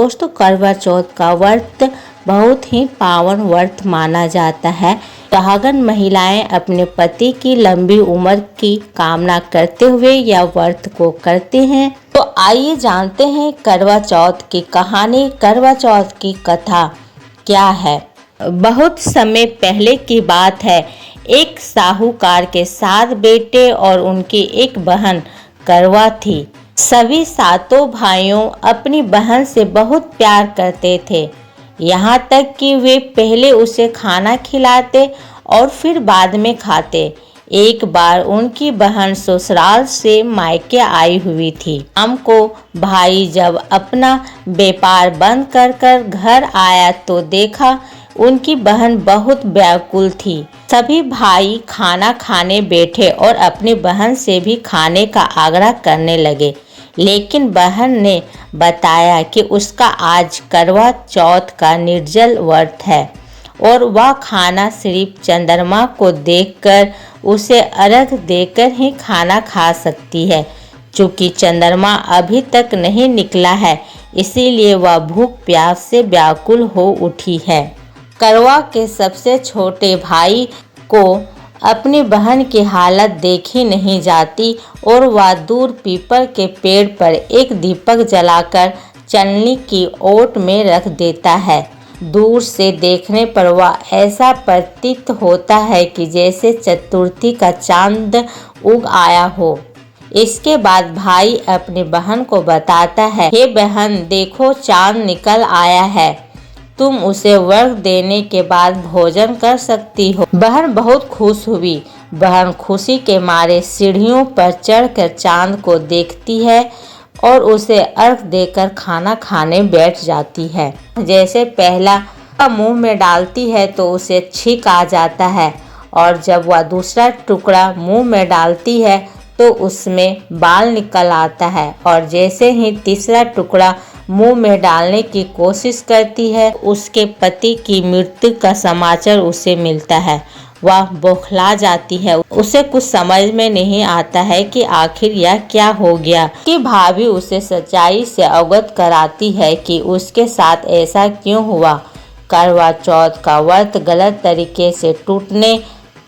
दोस्तों, करवा चौथ का व्रत बहुत ही पावन व्रत माना जाता है। सुहागन महिलाएं अपने पति की लंबी उम्र की कामना करते हुए यह व्रत को करते हैं। तो आइए जानते हैं करवा चौथ की कहानी, करवा चौथ की कथा क्या है। बहुत समय पहले की बात है। एक साहूकार के 7 बेटे और उनकी एक बहन करवा थी। सभी 7 भाइयों अपनी बहन से बहुत प्यार करते थे, यहाँ तक कि वे पहले उसे खाना खिलाते और फिर बाद में खाते। एक बार उनकी बहन ससुराल से मायके आई हुई थी। शाम को भाई जब अपना व्यापार बंद कर घर आया तो देखा उनकी बहन बहुत व्याकुल थी। सभी भाई खाना खाने बैठे और अपनी बहन से भी खाने का आग्रह करने लगे, लेकिन बहन ने बताया कि उसका आज करवा चौथ का निर्जल व्रत है और वह खाना सिर्फ चंद्रमा को देखकर उसे अर्घ देकर ही खाना खा सकती है। चूँकि चंद्रमा अभी तक नहीं निकला है, इसीलिए वह भूख प्यास से व्याकुल हो उठी है। करवा के सबसे छोटे भाई को अपनी बहन की हालत देखी नहीं जाती और वह दूर पीपल के पेड़ पर एक दीपक जलाकर चलनी की ओट में रख देता है। दूर से देखने पर वह ऐसा प्रतीत होता है कि जैसे चतुर्थी का चांद उग आया हो। इसके बाद भाई अपनी बहन को बताता है, हे बहन, देखो चांद निकल आया है, तुम उसे वर्घ देने के बाद भोजन कर सकती हो। बहन बहुत खुश हुई। बहन खुशी के मारे सीढ़ियों पर चढ़कर चांद को देखती है और उसे अर्घ देकर खाना खाने बैठ जाती है। जैसे पहला मुंह में डालती है तो उसे छींक आ जाता है और जब वह दूसरा टुकड़ा मुंह में डालती है तो उसमें बाल निकल आता है और जैसे ही तीसरा टुकड़ा मुंह में डालने की कोशिश करती है, उसके पति की मृत्यु का समाचार उसे मिलता है। वह बौखला जाती है। उसे कुछ समझ में नहीं आता है कि आखिर यह क्या हो गया। कि भाभी उसे सच्चाई से अवगत कराती है कि उसके साथ ऐसा क्यों हुआ। करवा चौथ का व्रत गलत तरीके से टूटने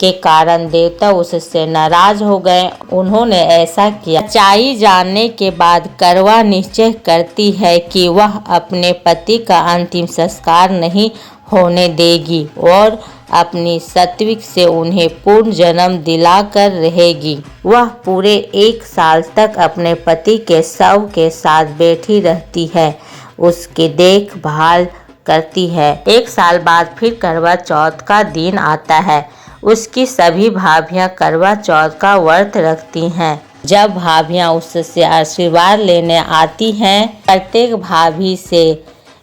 के कारण देवता उससे नाराज हो गए। उन्होंने ऐसा किया। सच्चाई जानने के बाद करवा निश्चय करती है कि वह अपने पति का अंतिम संस्कार नहीं होने देगी और अपनी सात्विक से उन्हें पूर्ण जन्म दिलाकर रहेगी। वह पूरे 1 साल तक अपने पति के शव के साथ बैठी रहती है, उसकी देखभाल करती है। 1 साल बाद फिर करवा चौथ का दिन आता है। उसकी सभी भाभियां करवा चौथ का व्रत रखती हैं। जब भाभियां उससे आशीर्वाद लेने आती हैं, प्रत्येक भाभी से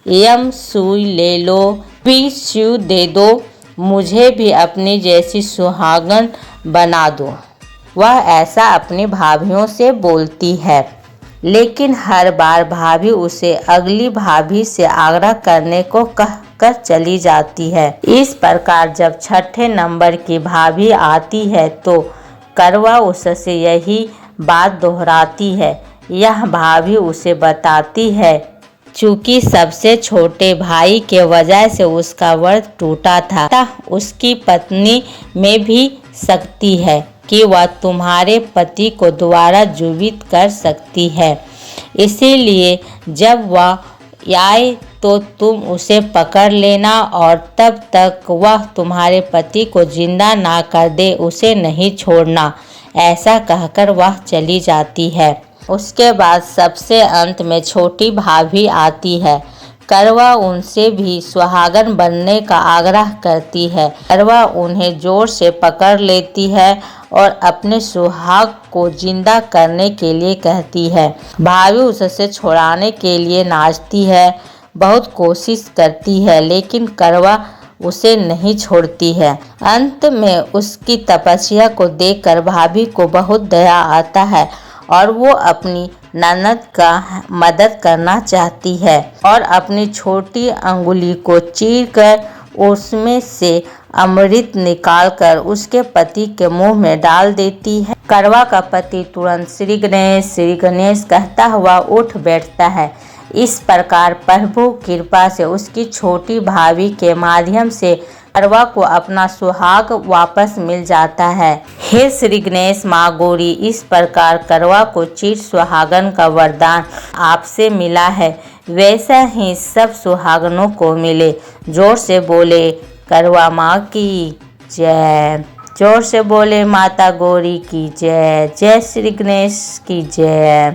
यम सुई ले लो, भी शिव दे दो, मुझे भी अपनी जैसी सुहागन बना दो। वह ऐसा अपनी भाभियों से बोलती है, लेकिन हर बार भाभी उसे अगली भाभी से आग्रह करने को कहकर चली जाती है। इस प्रकार जब 6ठे नंबर की भाभी आती है तो करवा उससे यही बात दोहराती है। यह भाभी उसे बताती है, चूँकि सबसे छोटे भाई के वजह से उसका व्रत टूटा था, तब उसकी पत्नी में भी शक्ति है कि वह तुम्हारे पति को दोबारा जीवित कर सकती है। इसीलिए जब वह आए तो तुम उसे पकड़ लेना और तब तक वह तुम्हारे पति को जिंदा ना कर दे, उसे नहीं छोड़ना। ऐसा कहकर वह चली जाती है। उसके बाद सबसे अंत में छोटी भाभी आती है। करवा उनसे भी सुहागन बनने का आग्रह करती है। करवा उन्हें जोर से पकड़ लेती है और अपने सुहाग को जिंदा करने के लिए कहती है। भाभी उससे छुड़ाने के लिए नाचती है, बहुत कोशिश करती है, लेकिन करवा उसे नहीं छोड़ती है। अंत में उसकी तपस्या को देखकर भाभी को बहुत दया आता है और वो अपनी ननद का मदद करना चाहती है और अपनी छोटी अंगुली को चीरकर उसमें से अमृत निकालकर उसके पति के मुंह में डाल देती है। करवा का पति तुरंत श्री गणेश कहता हुआ उठ बैठता है। इस प्रकार प्रभु कृपा से उसकी छोटी भाभी के माध्यम से करवा को अपना सुहाग वापस मिल जाता है। हे श्री गणेश माँ गौरी, इस प्रकार करवा को चिर सुहागन का वरदान आपसे मिला है, वैसा ही सब सुहागनों को मिले। जोर से बोले करवा माँ की जय, जोर से बोले माता गौरी की जय। जय श्री गणेश की जय।